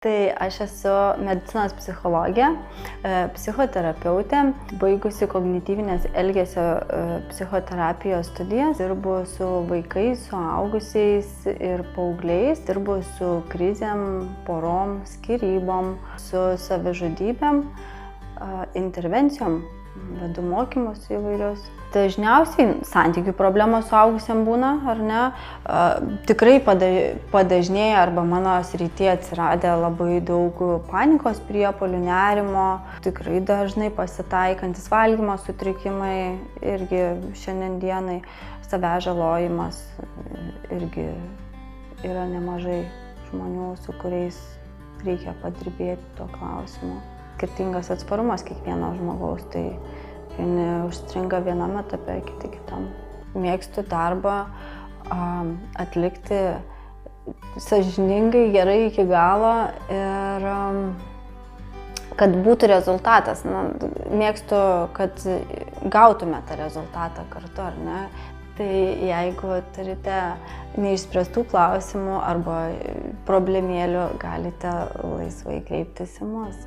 Tai aš esu medicinos psichologė, psichoterapeutė, baigusi kognityvinės elgesio psichoterapijos studijas, dirbu su vaikais, suaugusiais ir paaugliais, dirbu su krizėm, porom, skyrybom, su savižudybėm, intervencijom, vedu mokymus įvairius. Dažniausiai santykių problemos suaugusiam būna, ar ne? Tikrai padažnėja arba mano srityje atsiradę labai daug panikos priepuolių, nerimo, tikrai dažnai pasitaikantis valgymo sutrikimai, irgi šiandien dienai savęs žalojimas, irgi yra nemažai žmonių, su kuriais reikia padirbėti tuo klausimu. Skirtingas atsparumas kiekvieno žmogaus, tai vieni užstringa vienam etape, kiti kitam. Mėgstu darbą atlikti sąžiningai, gerai iki galo ir kad būtų rezultatas. Mėgstu, kad gautume tą rezultatą kartu, ar ne? Tai jeigu turite neišspręstų klausimų arba problemėlių, galite laisvai kreiptis į mus.